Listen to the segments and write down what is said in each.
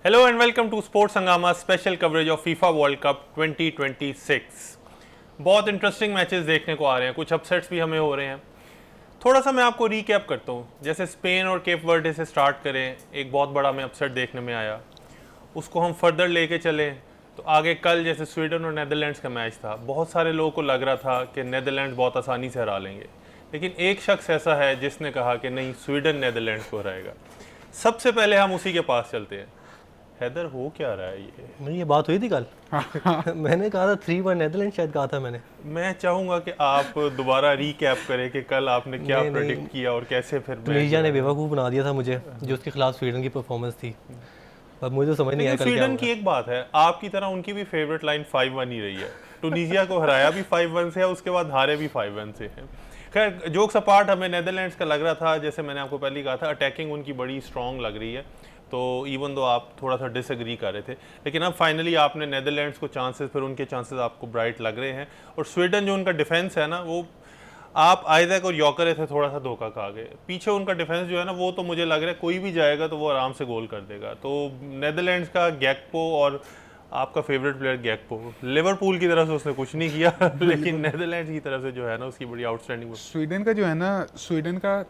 Hello and welcome to sports Hungama special coverage of FIFA world cup 2026। बहुत interesting matches देखने को आ रहे हैं, कुछ अपसेट्स भी हमें हो रहे हैं। थोड़ा सा मैं आपको रीकैप करता हूँ। जैसे स्पेन और केप वर्डे से स्टार्ट करें, एक बहुत बड़ा हमें अपसेट देखने में आया, उसको हम फर्दर लेके चले तो आगे कल जैसे स्वीडन और नेदरलैंड्स का मैच था, बहुत सारे लोगों को लग रहा था कि नेदरलैंड्स बहुत आसानी से हरा लेंगे, लेकिन एक शख्स ऐसा है जिसने कहा कि नहीं, स्वीडन नेदरलैंड्स को हराएगा। सबसे पहले हम उसी के पास चलते हैं। हैदर, हो क्या रहा है ये? मेरी ये बात हुई थी कल। मैंने कहा था 3-1 नेदरलैंड, शायद कहा था मैंने। मैं चाहूंगा कि आप दोबारा रीकैप करें कि कल आपने क्या नहीं, प्रेडिक्ट किया और कैसे फिर तुनीजिया ने बेवकूफ़ बना दिया था मुझे, जो उसके खिलाफ स्वीडन की परफॉर्मेंस थी। अब मुझे तो समझ नहीं आया लेकिन कल क्या स्वीडन की होगा। एक बात है, आपकी तरह उनकी भी फेवरेट लाइन 5-1 ही रही है। टूनीजिया को हराया भी 5-1 से है, उसके बाद हारे भी 5-1 से है। खैर, जोक्स अपार्ट, हमें नेदरलैंड्स का लग रहा था, जैसे मैंने आपको पहले कहा था, अटैकिंग उनकी बड़ी स्ट्रॉन्ग लग रही है। तो इवन दो आप थोड़ा सा डिसएग्री कर रहे थे, लेकिन अब फाइनली आपने नेदरलैंड्स को चांसेस, फिर उनके चांसेस आपको ब्राइट लग रहे हैं। और स्वीडन जो उनका डिफेंस है ना, वो आप आइजैक और यॉकरे थे थोड़ा सा धोखा खा गए। पीछे उनका डिफेंस जो है ना, वो तो मुझे लग रहा है कोई भी जाएगा तो वो आराम से गोल कर देगा। तो नेदरलैंड्स का गैक्पो, और आपका फेवरेट प्लेयर गैक्पो, लिवरपूल की तरफ से उसने कुछ नहीं किया लेकिन नेदरलैंड्स की तरफ से जो है ना, उसकी बड़ी आउटस्टैंडिंग। स्वीडन का जो है ना, स्वीडन का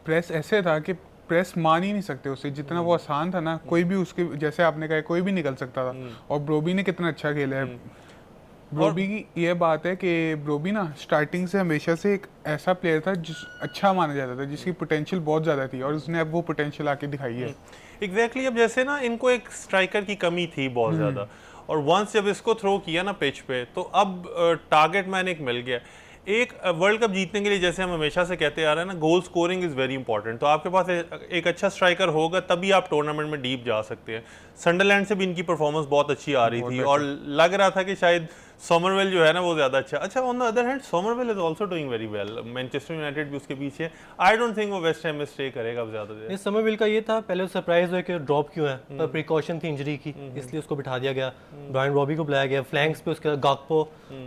प्रेस ऐसे था कि प्रेस मान ही नहीं सकते उससे, जितना वो आसान था ना। कोई भी उसके, जैसे आपने कहा, कोई भी निकल सकता था। और ब्रोबी ने कितना अच्छा खेला है। ब्रोबी की ये बात है कि ब्रोबी ना स्टार्टिंग से हमेशा से एक ऐसा प्लेयर था जिस अच्छा माना जाता था, जिसकी पोटेंशियल बहुत ज़्यादा थी, और उसने अब वो पोटेंशियल आके दिखाई है। एग्जैक्टली। अब जैसे ना, इनको एक स्ट्राइकर की कमी थी बहुत ज़्यादा, और वंस जब इसको थ्रो किया ना पिच पे, तो अब टारगेट मैन एक मिल गया। एक वर्ल्ड कप जीतने के लिए, जैसे हम हमेशा से कहते आ रहे हैं ना, goal scoring is very important. तो आपके पास एक अच्छा स्ट्राइकर होगा तभी आप टूर्नामेंट में डीप जा सकते हैं। संडरलैंड से भी इनकी परफॉर्मेंस बहुत अच्छी आ रही थी, और लग रहा था कि शायद सोमरवेल जो है ना, वो ज़्यादा अच्छा on the other hand Somervell is also doing very well. Manchester United भी उसके पीछे। आई डोंट थिंक वो वेस्ट हैम में स्टे करेगा अब ज़्यादा देर। इस समरविल का ये था, पहले सरप्राइज हुआ कि ड्रॉप क्यों है, पर प्रिकॉशन थी इंजरी की, इसलिए उसको बिठा दिया गया। ब्रायन रॉबी को बुलाया गया, फ्लैंक्स पे उसके गाकपो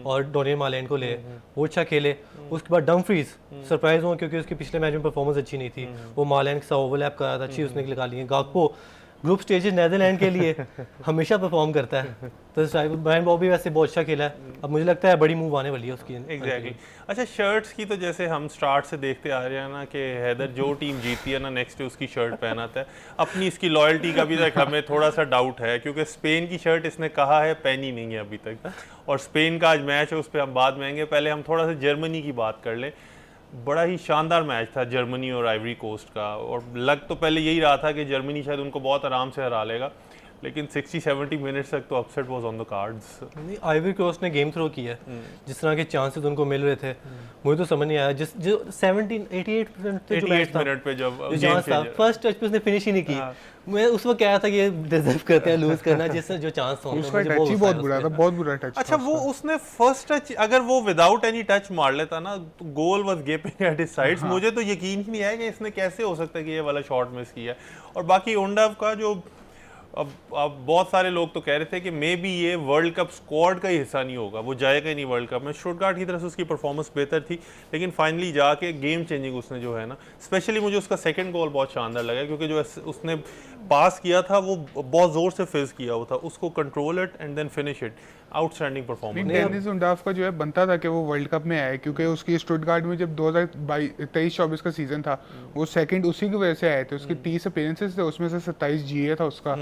और डोनियल मालेन को ले, वो अच्छा खेले। उसके बाद डमफ्रीज सरप्राइज हुआ क्योंकि उसके पिछले मैच में परफॉर्मेंस अच्छी नहीं थी, वो मालेन के साथ ओवरलैप करा था, अच्छी उसने निकाली है। गाकपो ग्रुप स्टेजेस नेदरलैंड के लिए हमेशा परफॉर्म करता है, तो ब्रायन बॉबी वैसे बहुत अच्छा खेला है। अब मुझे लगता है बड़ी मूव आने वाली है उसकी। एग्जैक्टली। अच्छा, शर्ट्स की तो जैसे हम स्टार्ट से देखते आ रहे हैं ना, कि हैदर जो टीम जीती है ना, नेक्स्ट डे उसकी शर्ट पहनाता है। अपनी इसकी लॉयल्टी का भी तक हमें थोड़ा सा डाउट है, क्योंकि स्पेन की शर्ट इसने कहा है पहनी नहीं है अभी तक, और स्पेन का आज मैच है, उस पर हम बाद में आएंगे। पहले हम थोड़ा सा जर्मनी की बात कर लें। बड़ा ही शानदार मैच था जर्मनी और आइवरी कोस्ट का, और लग तो पहले यही रहा था कि जर्मनी शायद उनको बहुत आराम से हरा लेगा, लेकिन 60-70 मिनट्स तक तो upset was on the cards. नहीं, आइवरी कोस्ट ने गेम थ्रो किया है, जिस तरह के चांसेस उनको मिल रहे थे, मुझे तो समझ नहीं आया। जो 88 पे जो मैच था, मिनट पे जब जो चांस था, फर्स्ट टच पे उसने फिनिश ही नहीं की। मैं उस वक्त कह रहा था कि ये डिजर्व करते हैं लूज करना, जिससे जो चांस था उसका टच ही बहुत बुरा था, बहुत बुरा टच। अच्छा, वो उसने फर्स्ट टच, अगर वो विदाउट एनी टच मार लेता ना, तो गोल वाज गेपिंग एट हिज साइड्स। मुझे तो यकीन ही नहीं आया कि इसने कैसे हो सकता है कि ये वाला शॉट मिस किया। और बाकी ओंडाव का जो, अब बहुत सारे लोग तो कह रहे थे कि मे बी ये वर्ल्ड कप स्क्वाड का ही हिस्सा नहीं होगा, वो जाएगा ही नहीं वर्ल्ड कप में। स्टुटगार्ट की तरफ से उसकी परफॉर्मेंस बेहतर थी, लेकिन फाइनली जाके गेम चेंजिंग उसने जो है ना, स्पेशली मुझे उसका सेकंड गोल बहुत शानदार लगा, क्योंकि जो उसने पास किया था वो बहुत जोर से फिज किया हुआ था, उसको control it and then finish it. Outstanding performance. Deniz Undav का जो है बनता था कि वो वर्ल्ड कप में आए, क्योंकि उसकी स्टुटगार्ट में जब 2023-24 का सीजन था, वो सेकंड उसी की वजह से आए थे। उसके 30 अपीयरेंसेस थे, उसमें से 27 जीए था उसका।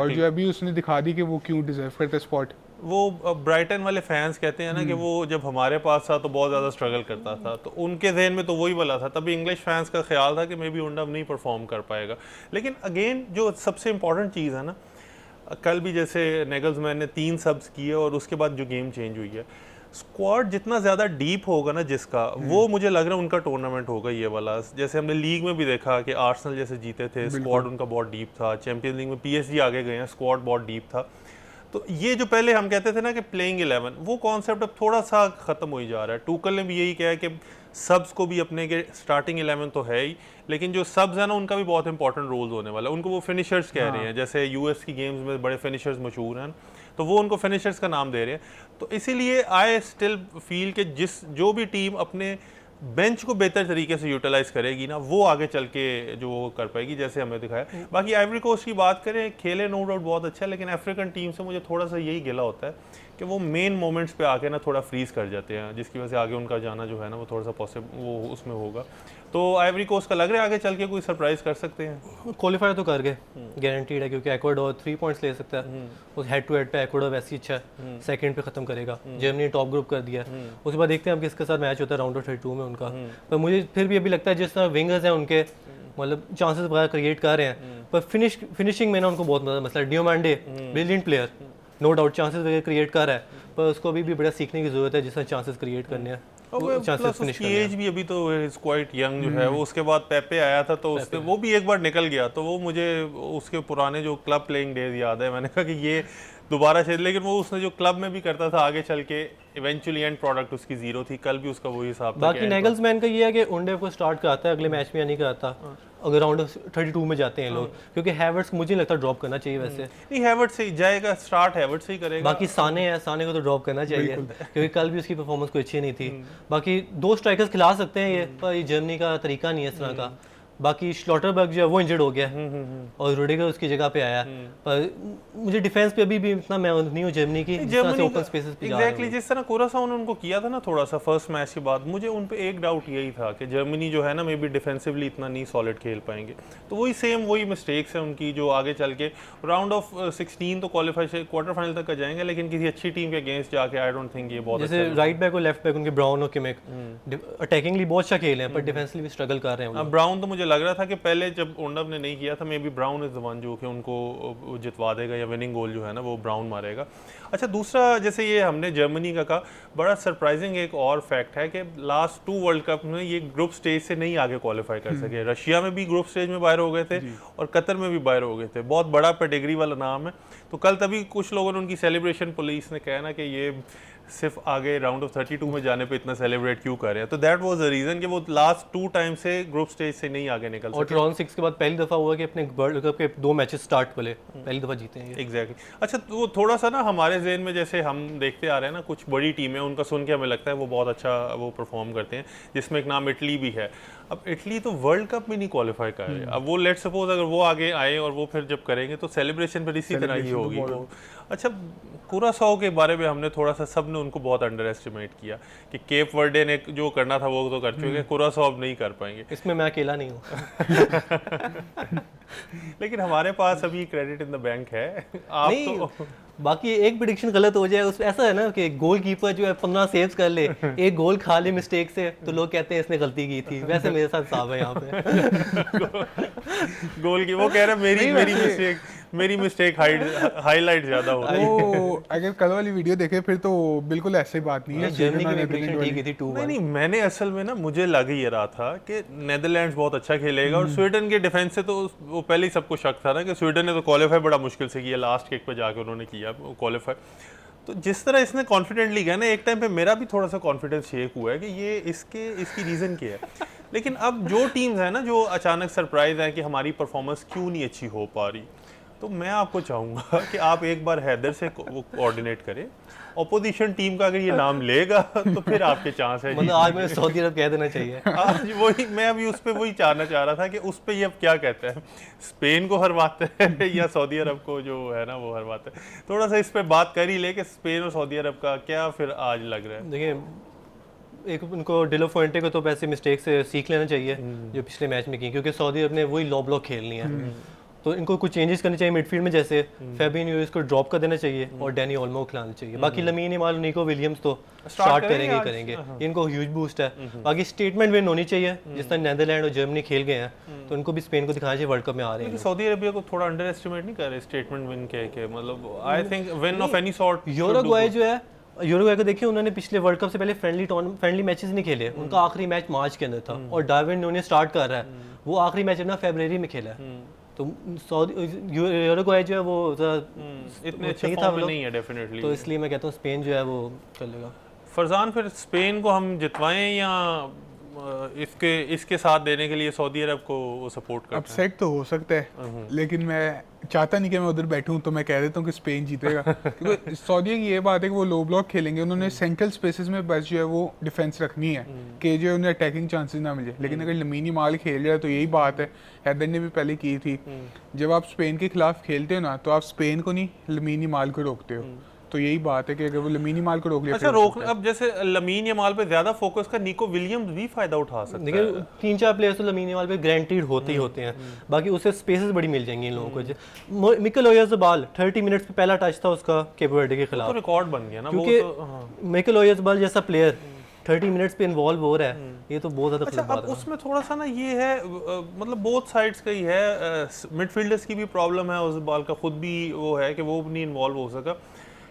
और जो अभी उसने दिखा दी कि वो क्यों डिजर्व करता स्पॉट। वो ब्राइटन वाले फैंस कहते हैं ना कि वो जब हमारे पास था तो बहुत ज़्यादा स्ट्रगल करता था, तो उनके जहन में तो वही वाला था। तभी इंग्लिश फैंस का ख्याल था कि मे बी उंडाव नहीं परफॉर्म कर पाएगा। लेकिन अगेन, जो सबसे इंपॉर्टेंट चीज़ है ना, कल भी जैसे नेगल्समैन ने 3 सब्स किए, और उसके बाद जो गेम चेंज हुई है, स्क्वाड जितना ज़्यादा डीप होगा ना जिसका, वो मुझे लग रहा है उनका टूर्नामेंट होगा ये वाला। जैसे हमने लीग में भी देखा कि आर्सेनल जैसे जीते थे, स्क्वाड उनका बहुत डीप था। चैंपियंस लीग में पीएसजी आगे गए हैं, स्क्वाड बहुत डीप था। तो ये जो पहले हम कहते थे ना कि प्लेइंग 11, वो कॉन्सेप्ट अब थोड़ा सा ख़त्म हो ही जा रहा है। टूकल ने भी यही कहा कि सब्स को भी अपने के स्टार्टिंग 11 तो है ही, लेकिन जो सब्स है ना, उनका भी बहुत इंपॉर्टेंट रोल होने वाला है। उनको वो फिनिशर्स कह रहे हैं, जैसे यूएस की गेम्स में बड़े फिनिशर्स मशहूर हैं, तो वो उनको फिनिशर्स का नाम दे रहे हैं। तो इसीलिए आई स्टिल फील कि जो भी टीम अपने बेंच को बेहतर तरीके से यूटिलाइज करेगी ना, वो आगे चल के जो वो कर पाएगी, जैसे हमें दिखाया। बाकी आइवरी कोस्ट की बात करें, खेले नो डाउट बहुत अच्छा है, लेकिन अफ्रीकन टीम से मुझे थोड़ा सा यही गिला होता है कि वो मेन मोमेंट्स पे आके ना थोड़ा फ्रीज कर जाते हैं, जिसकी वजह से आगे उनका जाना जो है ना वो थोड़ा सा पॉसिबल वो उसमें होगा। तो आइवरी कोस्ट का लग रहा है आगे चल के कोई सरप्राइज कर सकते हैं। क्वालिफाई तो कर गए, गारंटीड है, क्योंकि एक्वाडोर 3 पॉइंट्स ले सकता है। उस हेड टू हेड पे एक्वाडोर वैसे ही अच्छा है, सेकंड पे खत्म करेगा। जर्मनी टॉप ग्रुप कर दिया, उसके बाद देखते हैं अब किसके साथ मैच होता है राउंड ऑफ 32 में उनका। पर मुझे फिर भी अभी लगता है जिस तरह विंगर्स हैं उनके, मतलब चांसेस वगैरह क्रिएट कर रहे हैं, पर फिनिशिंग में ना उनको बहुत मसला। Diomande brilliant player, no doubt chances वगैरह क्रिएट कर रहा है, पर उसको अभी भी बड़ा सीखने की जरूरत है जिस तरह चांसेस क्रिएट करने हैं। उसकी एज भी अभी तो इज क्वाइट यंग जो है वो। उसके बाद पेपे आया था तो उसने वो भी एक बार निकल गया, तो वो मुझे उसके पुराने जो क्लब प्लेइंग डेज याद है। मैंने कहा कि ये दोबारा चाहिए, लेकिन वो उसने जो क्लब में भी करता था आगे चल के इवेंचुअली एंड प्रोडक्ट उसकी जीरो थी। कल भी उसका वही हिसाब था। बाकी नेगल्समैन का ये है कि उंडेव को स्टार्ट कराता है, अगले मैच में या नहीं कराता अगर राउंड ऑफ 32 में जाते हैं लोग, क्योंकि हैवर्ट्स मुझे नहीं लगता ड्रॉप करना चाहिए वैसे। नहीं, हैवर्ट्स से ही जाएगा, स्टार्ट हैवर्ट्स से ही करेगा। बाकी साने है, साने को तो ड्रॉप करना चाहिए क्योंकि कल भी उसकी परफॉर्मेंस कोई अच्छी नहीं थी। बाकी 2 स्ट्राइकर्स खिला सकते हैं ये, पर ये जर्मनी का तरीका नहीं है इस तरह का। बाकी श्लॉटरबर्ग जो है वो इंजर्ड हो गया और रुडिगर उसकी जगह पे आया। पर मुझे डिफेंस पे अभी भी इतना मैं नहीं हूँ जर्मनी की, जिस तरह से ओपन स्पेसेस पे जा रहे हैं। एग्जैक्टली जिस तरह कुरासाओ ने उनको किया था ना थोड़ा सा फर्स्ट मैच के बाद, मुझे उन पे एक डाउट यही था कि जर्मनी जो है ना मे बी डिफेंसिवली इतना नहीं सॉलिड खेल पाएंगे। तो वही सेम वही मिस्टेक्स है उनकी जो आगे चल के राउंड ऑफ 16 तो क्वालिफाई क्वार्टर फाइनल तक का जाएंगे, लेकिन किसी अच्छी टीम के अगेंस्ट जाके आई डोंट थिंक ये बहुत जैसे राइट बैक और लेफ्ट बैक उनके ब्राउन और किमिक अटैकिंगली बहुत अच्छा खेल हैं, पर डिफेंसिवली भी स्ट्रगल कर रहे हैं। ब्राउन तो मुझे लग रहा था कि पहले जब ओंडव ने नहीं किया था, may be brown is the one जो कि उनको जितवा देगा या विनिंग गोल जो है ना वो ब्राउन मारेगा। अच्छा, दूसरा जैसे ये हमने जर्मनी का कहा, बड़ा सरप्राइजिंग एक और फैक्ट है कि लास्ट 2 वर्ल्ड कप में ये ग्रुप स्टेज से नहीं आगे क्वालिफाई कर सके। रशिया में भी ग्रुप स्टेज में बाहर हो गए थे और कतर में भी बाहर हो गए थे। बहुत बड़ा पेडिग्री वाला नाम है। तो कल तभी कुछ लोगों ने उनकी सेलिब्रेशन, पुलिस ने कहा ना कि ये सिर्फ आगे राउंड ऑफ 32 में जाने पे इतना सेलिब्रेट क्यों कर रहे हैं। तो दैट वाज द रीजन कि वो लास्ट 2 टाइम से ग्रुप स्टेज से नहीं आगे निकल सके। और राउंड 6 के बाद पहली दफा हुआ कि अपने वर्ल्ड कप के 2 मैचेस स्टार्ट वाले पहली दफा जीते हैं। एग्जैक्टली। अच्छा, तो वो थोड़ा सा ना हमारे ज़हन में जैसे हम देखते आ रहे हैं ना कुछ बड़ी टीमें, उनका सुन के हमें लगता है वो बहुत अच्छा वो परफॉर्म करते हैं, जिसमें एक नाम इटली भी है। अब इटली तो वर्ल्ड कप में नहीं क्वालिफाई कर रहे। अब वो लेट सपोज अगर वो आगे आए और वो फिर जब करेंगे तो सेलिब्रेशन फिर इसी तरह ही होगी। अच्छा, कुरासाओ के बारे में हमने थोड़ा सा, सब ने उनको बहुत अंडर एस्टिमेट किया कि केप वर्डे ने जो करना था वो तो कर चुके, कुरासाओ अब नहीं कर पाएंगे। इसमें मैं अकेला नहीं हूँ। लेकिन हमारे पास अभी क्रेडिट इन द बैंक है। आप नहीं, तो बाकी एक प्रेडिक्शन गलत हो जाए उस ऐसा है ना कि गोलकीपर जो है 15 सेव्स कर ले, एक गोल खा ले मिस्टेक से, तो लोग कहते हैं इसने गलती की थी। वैसे मेरे साथ साफ है यहाँ पे। गोल की वो कह रहे मेरी मिस्टेक हाईलाइट ज्यादा हो रही है। वो अगर कल वाली वीडियो देखे फिर तो बिल्कुल ऐसी बात नहीं है। जर्मनी की प्रेडिक्शन ठीक थी 2-1। नहीं, मैंने असल में ना मुझे लग ही रहा था कि नेदरलैंड्स बहुत अच्छा खेलेगा और स्वीडन के डिफेंस से तो वो पहले ही सबको शक था ना कि स्वीडन ने तो क्वालिफाई बड़ा मुश्किल से किया, लास्ट किक पे जाके उन्होंने किया क्वालिफाई। तो जिस तरह इसने कॉन्फिडेंटली गया ना, एक टाइम पे मेरा भी थोड़ा सा कॉन्फिडेंस शेक हुआ है कि ये इसकी रीज़न क्या है। लेकिन अब जो टीम्स हैं ना जो अचानक सरप्राइज है कि हमारी परफॉर्मेंस क्यों नहीं अच्छी हो पा रही, तो मैं आपको चाहूँगा कि आप एक बार हैदर से वो कोऑर्डिनेट करें। अपोजिशन टीम का अगर ये नाम लेगा तो फिर आपके चांस है। मतलब आज मुझे सऊदी अरब कह देना चाहिए। आज वही मैं अभी उस पर वही जानना चाह रहा था कि उस पर ये अब क्या कहते हैं, स्पेन को हरवाते हैं या सऊदी अरब को जो है ना वो हरवाते हैं। थोड़ा सा इस पर बात कर ही ले कि स्पेन और सऊदी अरब का क्या फिर आज लग रहा है। देखिए, एक उनको डिलो फुएंटे को तो वैसे मिस्टेक से सीख लेना चाहिए जो पिछले मैच में की, क्योंकि सऊदी अरब ने वही लो ब्लॉक खेलनी है। तो इनको कुछ चेंजेस करने चाहिए मिडफील्ड में, जैसे फैबिनियो इसको ड्रॉप कर देना चाहिए और डैनी ओल्मो को खिलाना चाहिए। बाकी लमीन यमाल, निको विलियम्स तो स्टार्ट करेंगे। इनको ह्यूज बूस्ट है। बाकी स्टेटमेंट विन होनी चाहिए, जिस तरह नीदरलैंड और जर्मनी खेल गए हैं, तो उनको भी स्पेन को दिखाना चाहिए वर्ल्ड कप में आ रहे हैं। सऊदी अरेबिया को थोड़ा अंडर एस्टिमेट नहीं कर रहे स्टेटमेंट विन के मतलब I think win of any sort. Uruguay जो है, यूरुग्वे को देखिए, उन्होंने पिछले वर्ल्ड कप से पहले फ्रेंडली मैचेस नहीं खेले। उनका आखिरी मैच मार्च के अंदर था और डार्विन नूनेज स्टार्ट कर रहा है, वो आखिरी मैच अपना फरवरी में खेला है। तो यूरुग्वे जो है वो इतने अच्छे फॉर्म में नहीं है डेफिनेटली, तो इसलिए मैं कहता हूँ स्पेन जो है वो कर लेगा। फरजान, फिर स्पेन को हम जितवाएं या इसके साथ देने के लिए सऊदी अरब को वो सपोर्ट करते हैं? अपसेट तो हो सकता है, लेकिन मैं चाहता नहीं कि मैं उधर बैठूं, तो मैं कह देता हूँ कि स्पेन जीतेगा। क्योंकि सऊदी की ये बात है कि वो लो ब्लॉक खेलेंगे, उन्होंने सेंट्रल स्पेसेस में बस जो है वो डिफेंस रखनी है कि जो उन्हें अटैकिंग चांसेस ना मिले। लेकिन अगर लमीनी माल खेल रहा है तो यही बात है, हैदर ने भी पहले की थी, जब आप स्पेन के खिलाफ खेलते हो ना तो आप स्पेन को नहीं लमीनी माल को रोकते हो। तो यही बात है कि अगर वो लमीनी माल को रोक लिया, अच्छा रोक, अब जैसे लमीन यमाल पे ज्यादा फोकस का निको विलियम्स भी फायदा उठा सकता है। देखिए 3-4 प्लेयर्स तो लमीन यमाल पे गारंटीड होते ही होते हैं, बाकी उससे स्पेसेस बड़ी मिल जाएंगी इन लोगों को। मिकेल ओयाज़ाबाल 30 मिनट्स पे पहला टच था उसका केप वर्डे के खिलाफ, तो रिकॉर्ड बन गया ना क्योंकि वो तो, मिकेल ओयाज़ाबाल जैसा प्लेयर 30 मिनट्स पे इन्वॉल्व हो रहा है, ये तो बहुत ज़्यादा अच्छा गलत बात अब है। उसमें थोड़ा सा ना ये है मतलब बोथ साइड्स का ही है, मिडफील्डर्स की भी प्रॉब्लम है, ओयाज़ाबाल का खुद भी वो है कि वो नहीं इन्वॉल्व हो सका,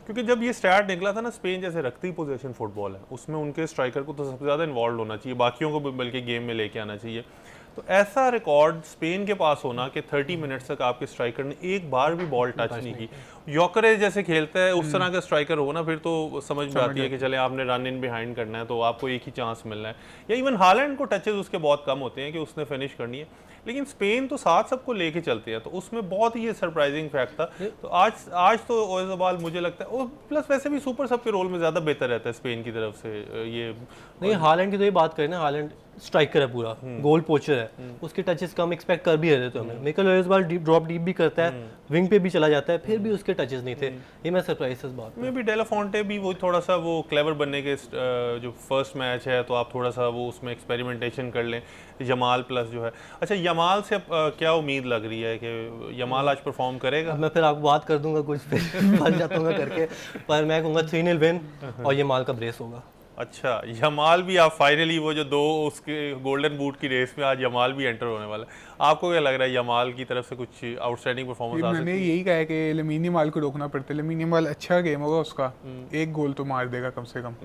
क्योंकि जब ये स्टार्ट निकला था ना स्पेन जैसे रखती ही पोजीशन फुटबॉल है, उसमें उनके स्ट्राइकर को तो सबसे ज़्यादा इन्वॉल्व होना चाहिए, बाकियों को भी बल्कि गेम में लेके आना चाहिए। तो ऐसा रिकॉर्ड स्पेन के पास होना कि 30 मिनट्स तक आपके स्ट्राइकर ने एक बार भी बॉल टच नहीं की, योकरे जैसे खेलता है उस तरह का स्ट्राइकर हो ना, फिर तो समझ में आती है कि चले आपने रन इन बिहाइंड करना है तो आपको एक ही चांस मिलना है। या इवन हालैंड को टचेस उसके बहुत कम होते हैं कि उसने फिनिश करनी है, लेकिन स्पेन तो साथ सबको लेके चलती है, तो उसमें बहुत ही ये सरप्राइजिंग फैक्ट था। तो आज तो ओयाज़ाबाल मुझे लगता है, और प्लस वैसे भी सुपर सब के रोल में ज़्यादा बेहतर रहता है स्पेन की तरफ से ये। नहीं हालैंड की तो ये बात करें ना, हालैंड स्ट्राइकर है पूरा, गोल पोचर है, उसके टचेस कम एक्सपेक्ट कर भी रहे थे हमें। मिकेल ओयाज़ाबाल ड्रॉप डीप भी करता है, विंग पे भी चला जाता है, फिर भी उसके टचेस नहीं थे, ये मैं सरप्राइज इस बात में भी। डेला फोंटे भी वो थोड़ा सा वो क्लेवर बनने के जो फर्स्ट मैच है तो आप थोड़ा सा वो उसमें एक्सपेरिमेंटेशन कर लें, यमाल प्लस जो है। अच्छा यमाल से क्या उम्मीद लग रही है कि यमाल आज परफॉर्म करेगा? मैं फिर आपको बात कर दूंगा कुछ, फिर फंस जाता हूँ मैं करके, पर मैं कहूँगा 3-0 विन और ये माल का ब्रेस होगा। अच्छा यमाल भी, आप फाइनली वो जो दो उसके गोल्डन बूट की रेस में आज यमाल भी एंटर होने वाला है, आपको क्या लग रहा है यमाल की तरफ से कुछ आउटस्टैंडिंग परफॉर्मेंस आ सकती है? मैंने यही कहा है कि लमीनी माल को रोकना पड़ता है, लमीनी माल अच्छा गेम होगा उसका, एक गोल तो मार देगा कम से कम।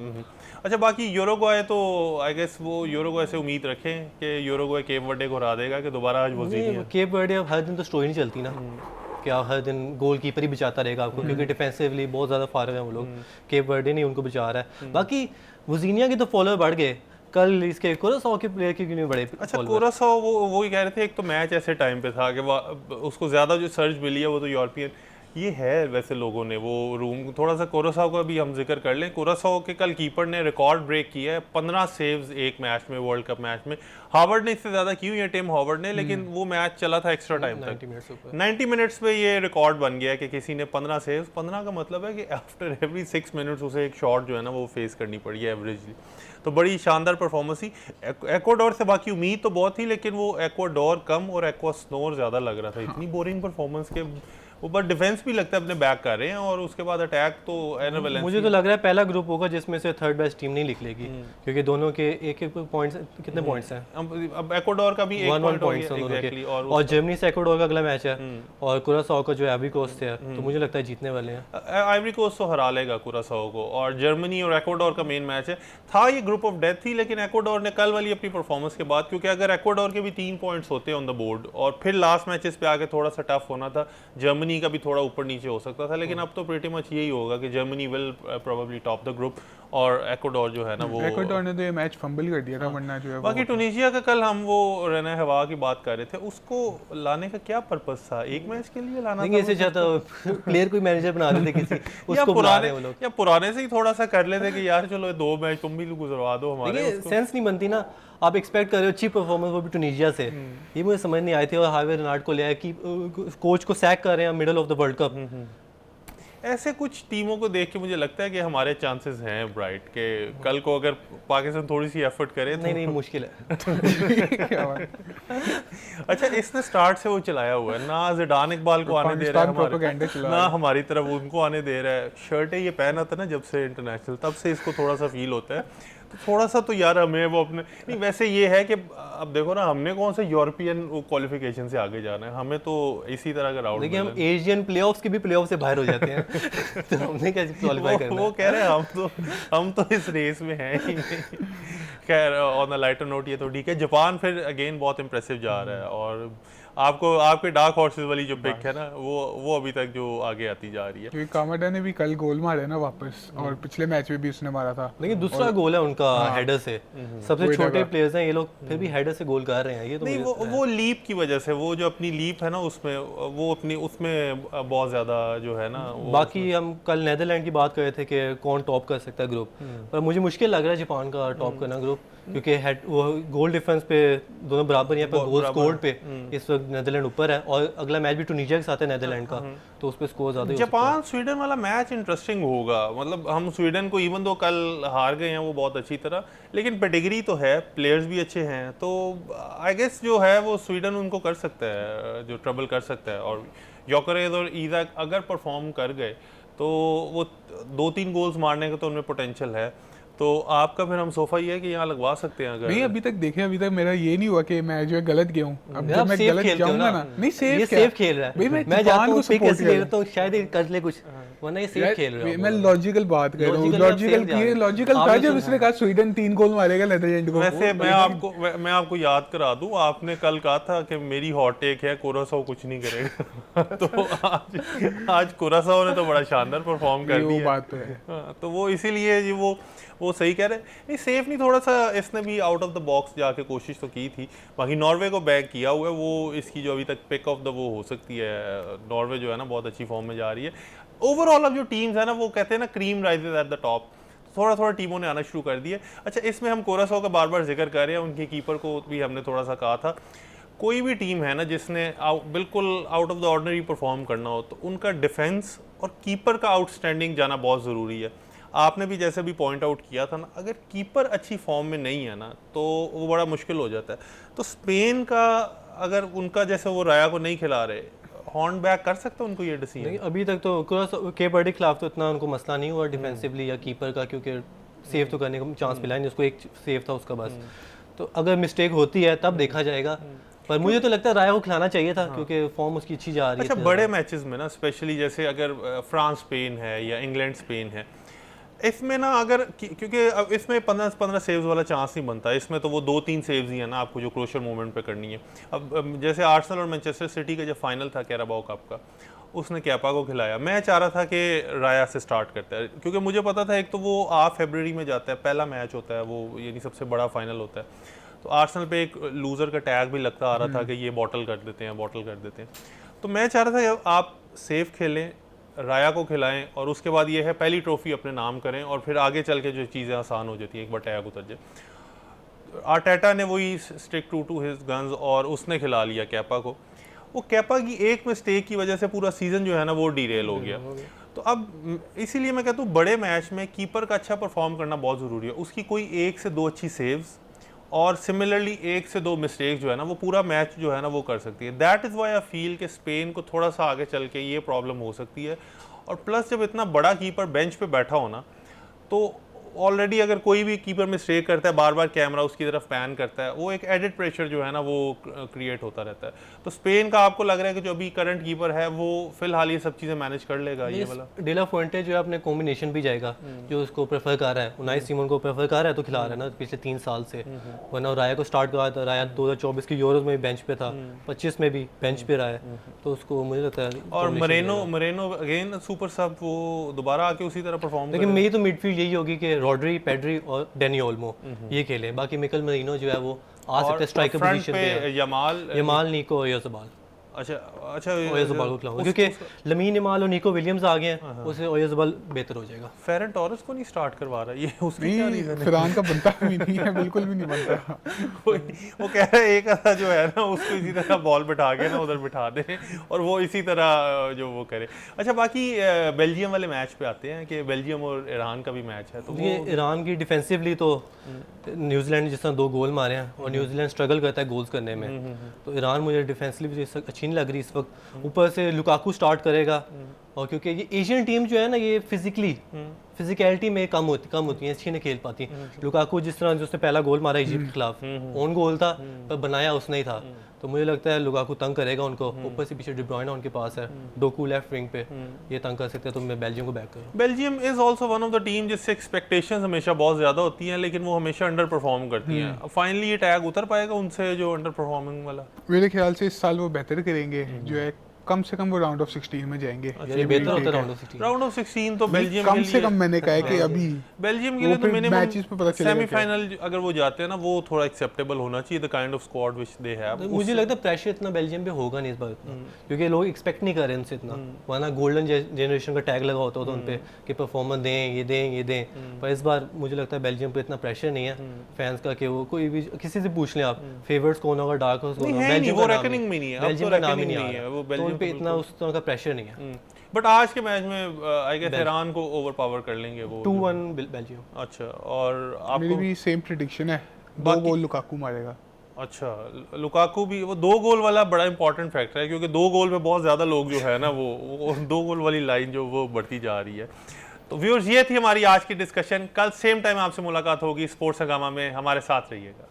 अच्छा बाकी यूरुग्वे तो आई गेस वो यूरुग्वे से उम्मीद रखें कि यूरुग्वे केप वर्डे को हरा देगा कि दोबारा आज वो जीतेगा? केप वर्डे अब हर दिन तो स्टोरी नहीं चलती ना, क्या हर दिन गोल कीपर ही बचाता रहेगा आपको, क्योंकि डिफेंसिवली बहुत ज़्यादा फारग हैं वो लोग, केप वर्डे नहीं उनको बचा रहा है। बाकी वजीनिया के तो फॉलोअर बढ़ गए, कल इसके कुरासाओ के प्लेयर के क्यों नहीं बढ़े? अच्छा कुरासाओ वो ही कह रहे थे, एक तो मैच ऐसे टाइम पे था कि उसको ज़्यादा जो सर्च मिली है वो तो यूरोपियन ये है, वैसे लोगों ने वो रूम थोड़ा सा कुरासाओ का भी हम जिक्र कर लें। कुरासाओ के कल कीपर ने रिकॉर्ड ब्रेक किया है, 15 सेव्स एक मैच में, वर्ल्ड कप मैच में। हावर्ड ने इससे ज़्यादा की हुई है, टिम हावर्ड ने, लेकिन वो मैच चला था एक्स्ट्रा टाइम तक, 90 मिनट्स पे ये रिकॉर्ड बन गया कि किसी ने 15 सेव्स, 15 का मतलब है कि आफ्टर एवरी 6 मिनट्स उसे एक शॉट जो है ना वो फेस करनी पड़ी है एवरेजली। तो बड़ी शानदार परफॉर्मेंस थी। एक्वाडोर से बाकी उम्मीद तो बहुत थी, लेकिन वो एक्वाडोर कम और एक्वास्नोर ज़्यादा लग रहा था, इतनी बोरिंग परफॉर्मेंस के ऊपर डिफेंस भी लगता है अपने बैक कर रहे हैं, और उसके बाद अटैक तो मुझे तो लग रहा है पहला ग्रुप होगा जिसमें से थर्ड बेस्ट टीम नहीं निकलेगी, क्योंकि दोनों के एक एक पॉइंट्स, कितने पॉइंट्स हैं? अब एक्वाडोर का भी एक पॉइंट हो गया एग्जैक्टली, और जर्मनी से एक्वाडोर का अगला मैच है, और कुरासाओ का जो आइवरी कोस्ट है, तो मुझे लगता है जीतने वाले हैं। आइवरी कोस्ट तो हरा लेगा कुरासाओ को, और जर्मनी और एक्वाडोर का मेन मैच है। था ये ग्रुप ऑफ डेथ थी, लेकिन एक्वाडोर ने कल वाली अपनी परफॉर्मेंस के बाद, क्योंकि अगर एक्वाडोर के भी 3 पॉइंट्स होते ऑन द बोर्ड और फिर लास्ट मैचेस पे आके थोड़ा सा टफ होना था, जर्मनी का भी थोड़ा ऊपर नीचे हो सकता था, लेकिन अब तो प्रीटी मच यही होगा कि Germany will probably top the group, और एक्वाडोर जो है ना वो, एक्वाडोर ने तो ये मैच फंबल कर दिया था, वरना जो है बाकी टुनीशिया का कल हम वो रेना हवा की बात कर रहे थे, उसको लाने का क्या पर्पस था? एक मैच के लिए लाना था? ऐसे चाहता प्लेयर कोई मैनेजर बना देते किसी, उसको बुला रहे हैं वो लोग, या पुराने से ही थोड़ा सा कर लेते कि यार चलो 2 मैच तुम भी गुजरवा दो हमारे। सेंस नहीं बनती ना, आप एक्सपेक्ट कर रहे हो अच्छी परफॉर्मेंस वो भी टुनीशिया से, ये मुझे समझ नहीं आई थी। और हावे रेनार्ड को लिया कि कोच को सैक कर रहे हैं middle of the world cup. ऐसे कुछ टीमों को देख के मुझे लगता है कि हमारे चांसेस हैं ब्राइट के कल को अगर पाकिस्तान थोड़ी सी एफर्ट करे तो नहीं मुश्किल है। अच्छा इसने स्टार्ट से वो चलाया हुआ है ना, ज़िडान इकबाल को आने दे रहा है हमारे, ना हमारी तरफ उनको आने दे रहा है। शर्टें ये पहना था ना जब से इंटरनेशनल, तब से इसको थोड़ा सा फील होता है, तो थोड़ा सा तो यार हमें वो अपने नहीं, वैसे ये है कि अब देखो ना हमने कौन से यूरोपियन क्वालिफिकेशन से आगे जाना है, हमें तो इसी तरह का राउंड, देखिए हम एशियन प्लेऑफ्स के भी प्लेऑफ से बाहर हो जाते हैं तो हमने कैसे क्वालीफाई करना है? वो कह रहे हैं हम तो इस रेस में हैं ही नहीं। खैर ऑन द लाइटर नोट ये तो ठीक है। जापान फिर अगेन बहुत इंप्रेसिव जा रहा है, और आपको आपके डार्क हॉर्सेस वाली जो पिक है ना वो अभी तक जो आगे आती जा रही है। क्योंकि कामाडा ने भी कल गोल मारे ना वापस, और पिछले मैच में भी उसने मारा था। लेकिन दूसरा गोल है उनका हेडर से, सबसे छोटे प्लेयर्स हैं ये लोग, फिर भी हेडर से गोल कर रहे हैं। ये तो नहीं वो लीप की वजह से, वो जो अपनी लीप है ना उसमें वो अपनी उसमें बहुत ज्यादा जो है ना। बाकी हम कल नेदरलैंड की बात कर रहे थे कि कौन टॉप कर सकता है ग्रुप, पर मुझे मुश्किल लग रहा है जापान का टॉप करना ग्रुप, क्योंकि वो गोल डिफरेंस पे दोनों बराबर हैं, पर गोल स्कोर पे इस वक्त नेदरलैंड ऊपर है, और अगला मैच भी टूनिशिया के साथ है नेदरलैंड का, तो उस पे स्कोर ज्यादा ही हो सकता है। जापान स्वीडन वाला मैच इंटरेस्टिंग होगा। मतलब हम स्वीडन को इवन दो कल हार गए हैं वो बहुत अच्छी तरह, लेकिन पेडिग्री तो है, प्लेयर्स भी अच्छे हैं, तो आई गेस जो है वो स्वीडन उनको कर सकता है, जो ट्रबल कर सकता है। और योकेरेस और ईज़ैक अगर परफॉर्म कर गए तो वो 2-3 गोल्स मारने का तो उनमें पोटेंशियल है। तो आपका फिर हम सोफा ये है कि यहाँ लगवा सकते हैं अगर नहीं अभी तक देखे, अभी तक मेरा ये नहीं हुआ कि मैं जो है गलत गया हूँ। अब जब मैं सेफ गलत खेलते हो जाऊंगा ना, नहीं ये सेफ सेफ खेल रहा भाई, है, मैं मैं जाता जापान हूँ को पिक support ऐसे कर ले रहा लेता हूँ, शायद ये कर ले कुछ, वरना ये सेफ खेल रहा है। मैं लॉजिकल बात कर रहा हूँ, लॉजिकल था जब इसने कहा स्वीडन 3 गोल मारेगा नेदरलैंड को। वैसे मैं आपको याद करा दूं, आपने कल कहा था कि मेरी हॉट टेक है कुरासाओ कुछ नहीं करेगा तो आज कुरासाओ ने तो बड़ा शानदार परफॉर्म कर दिया। बात तो है। तो वो इसीलिए जी वो सही कह रहे हैं। नहीं सेफ नहीं, थोड़ा सा इसने भी आउट ऑफ द बॉक्स जाके कोशिश तो की थी। बाकी नॉर्वे को बैक किया हुआ है, वो इसकी जो अभी तक पिक ऑफ द वो हो सकती है। नॉर्वे जो है ना बहुत अच्छी फॉर्म में जा रही है। ओवरऑल अब जो टीम्स है ना वो कहते हैं ना cream rises at the top, थोड़ा थोड़ा टीमों ने आना शुरू कर दिए। अच्छा इसमें हम कोरासाओ का बार बार जिक्र कर रहे हैं, उनके कीपर को भी हमने थोड़ा सा कहा था। कोई भी टीम है ना जिसने बिल्कुल out of the ordinary perform करना हो तो उनका डिफेंस और कीपर का आउटस्टैंडिंग जाना बहुत ज़रूरी है। आपने भी जैसे भी पॉइंट आउट किया था ना, अगर कीपर अच्छी फॉर्म में नहीं है ना तो वो बड़ा मुश्किल हो जाता है। तो स्पेन का अगर उनका जैसे वो राया को नहीं खिला रहे, हॉर्न बैक कर सकता है उनको ये डिसीजन? नहीं अभी तक तो केप वर्डे के खिलाफ तो इतना उनको मसला नहीं हुआ डिफेंसिवली या कीपर का, क्योंकि सेव तो करने का चांस मिला नहीं उसको, एक सेव था उसका बस। तो अगर मिस्टेक होती है तब देखा जाएगा, पर मुझे तो लगता है राया को खिलाना चाहिए था क्योंकि फॉर्म उसकी अच्छी जा रही है। अच्छा बड़े मैचेस में ना स्पेशली जैसे अगर फ्रांस स्पेन है या इंग्लैंड स्पेन है, इसमें ना अगर क्योंकि अब इसमें 15 सेव्स वाला चांस नहीं बनता, इसमें तो वो 2-3 सेव्स ही है ना आपको जो क्रूशियल मोमेंट पे करनी है। अब जैसे आर्सेनल और मैनचेस्टर सिटी का जो फाइनल था कैराबाओ कप का, उसने कैपा को खिलाया। मैं चाह रहा था कि राया से स्टार्ट करता है, क्योंकि मुझे पता था एक तो वो फरवरी में जाता है, पहला मैच होता है वो, यानी सबसे बड़ा फाइनल होता है। तो आर्सेनल पे एक लूज़र का टैग भी लगता आ रहा था कि ये बॉटल कर देते हैं। तो मैं चाह रहा था आप सेफ खेलें, राया को खिलाएं, और उसके बाद ये है पहली ट्रॉफी अपने नाम करें, और फिर आगे चल के जो चीज़ें आसान हो जाती हैं एक बार टैग उतर जाए। आर्टेटा ने वही स्टिक टू हिज गन्स और उसने खिला लिया कैपा को। वो कैपा की एक मिस्टेक की वजह से पूरा सीज़न जो है ना वो डीरेल हो गया। तो अब इसीलिए मैं कहता हूँ बड़े मैच में कीपर का अच्छा परफॉर्म करना बहुत ज़रूरी है। उसकी कोई 1 से 2 अच्छी सेव्स और सिमिलरली 1 से 2 मिस्टेक जो है ना वो पूरा मैच जो है ना वो कर सकती है। That is why I feel कि स्पेन को थोड़ा सा आगे चल के ये प्रॉब्लम हो सकती है। और प्लस जब इतना बड़ा कीपर बेंच पे बैठा हो ना, तो ऑलरेडी अगर कोई भी कीपर मिस्टेक करता है, बार बार कैमरा उसकी तरफ पैन करता है, वो एक एडिड प्रेशर जो है ना वो क्रिएट होता रहता है। तो स्पेन का आपको लग रहा है कि जो अभी करंट कीपर है वो फिलहाल ये सब चीज़ें मैनेज कर लेगा ये वाला? डेला फुएंटे जो है अपने कॉम्बिनेशन भी जाएगा, जो उसको प्रेफर कर रहा है, उनाई सिमोन को प्रेफर कर रहा है तो खिला रहा है ना पिछले 3 साल से। वरना राया को स्टार्ट करवाया था, राया 2024 के यूरोज में भी बेंच पे था, 25 में भी बेंच पे रहा है, तो उसको मुझे लगता है। और मरेनो अगेन सुपर सब वो दोबारा आके उसी तरह परफॉर्म। लेकिन मेरी तो मिडफील्ड यही होगी कि रॉड्री, पेड्री और डेनी ओल्मो ये खेले, बाकी मिकल मरीनो जो है वो आ सकते हैं स्ट्राइकर पोजीशन पे। यमाल निको और योज़बाल। अच्छा ओयाज़बाल को खिलाऊंगा क्योंकि लमीन यमाल और निको विलियम्स आ गए हैं, उससे ओयाज़बाल बेहतर हो जाएगा। फेरन टॉरस को नहीं स्टार्ट करवा रहा, ये उसकी क्या रीजन है? फिरान का बनता भी नहीं है, बिल्कुल भी नहीं बनता। वो कह रहा है एक आधा जो है ना उसको इसी तरह बॉल बिठा के ना उधर बिठा दे और वो इसी तरह जो वो करे। अच्छा बाकी बेल्जियम वाले मैच पे आते हैं कि बेल्जियम और ईरान का भी मैच है। तो ये ईरान की डिफेंसिवली तो न्यूजीलैंड जिस तरह 2 गोल मारे हैं और न्यूजीलैंड स्ट्रगल करता है गोल्स करने में, तो ईरान मुझे डिफेंसिवली अच्छी नहीं लग रही इस वक्त। ऊपर से लुकाकू स्टार्ट करेगा, और क्योंकि ये एशियन टीम जो है ना ये फिजिकली फिजिकलिटी में कम होती हैं, अच्छी नहीं खेल पाती। लुकाकू जिस तरह जो उसने पहला गोल मारा इजिप्ट के खिलाफ, ओन गोल था पर बनाया उसने ही था, तो मुझे लगता है लुकाकू तंग करेगा उनको। ऊपर से पीछे डी ब्रुयने उनके पास है, डोकू लेफ्ट विंग पे, ये तंग कर सकते हैं, तो मैं बेल्जियम को बैक करूँ। Belgium is also one of the team जिससे एक्सपेक्टेशंस हमेशा बहुत ज़्यादा होती हैं, लेकिन वो हमेशा अंडर परफॉर्म करती हैं। फाइनली ये टैग उतर पाएगा उनसे जो अंडर परफॉर्मिंग वाला? मेरे ख्याल से इस साल वो बेहतर करेंगे, जो है कम से कम वो राउंड ऑफ 16 में जाएंगे। ये बेहतर होता है राउंड ऑफ 16। राउंड ऑफ 16 तो बेल्जियम कम के से लिए, कम मैंने कहा है कि अभी बेल्जियम के वो लिए तो फिर मिनिमम मैचेस पे पता चलेगा सेमीफाइनल अगर वो जाते हैं ना, वो थोड़ा एक्सेप्टेबल होना चाहिए, the kind of squad which they have. तो मुझे लगता है प्रेशर इतना बेल्जियम पे होगा नहीं इस बार इतना, क्योंकि लोग एक्सपेक्ट नहीं कर रहे इनसे इतना, वरना गोल्डन जनरेशन का टैग लगा होता उन पे कि परफॉर्मेंस दें, ये दें, पर इस बार मुझे लगता है बेल्जियम पे इतना प्रेशर नहीं है फैंस का कि वो कोई भी किसी से पूछ लें आप फेवरेट्स कौन होगा, डार्क हॉर्स कौन होगा, बेल्जियम वो रेकनिंग में नहीं है, बेल्जियम का नाम ही नहीं है, वो तो बेल्जियम उन पे इतना उस तरह का प्रेशर नहीं है। बट आज के मैच में आई गेस ईरान को ओवरपावर कर लेंगे वो 2-1 बेल्जियम। अच्छा, और मेरी आपको? भी सेम प्रेडिक्शन है, 2 गोल लुकाकू मारेगा। अच्छा, लुकाकू भी, वो 2 गोल वाला बड़ा इंपॉर्टेंट फैक्टर है, क्योंकि 2 गोल में बहुत ज़्यादा लोग जो है ना वो 2 गोल वाली लाइन जो वो बढ़ती जा रही है। तो व्यूअर्स, ये थी हमारी आज की डिस्कशन। कल सेम टाइम आपसे मुलाकात होगी स्पोर्ट्स हंगामा में, हमारे साथ रहिएगा।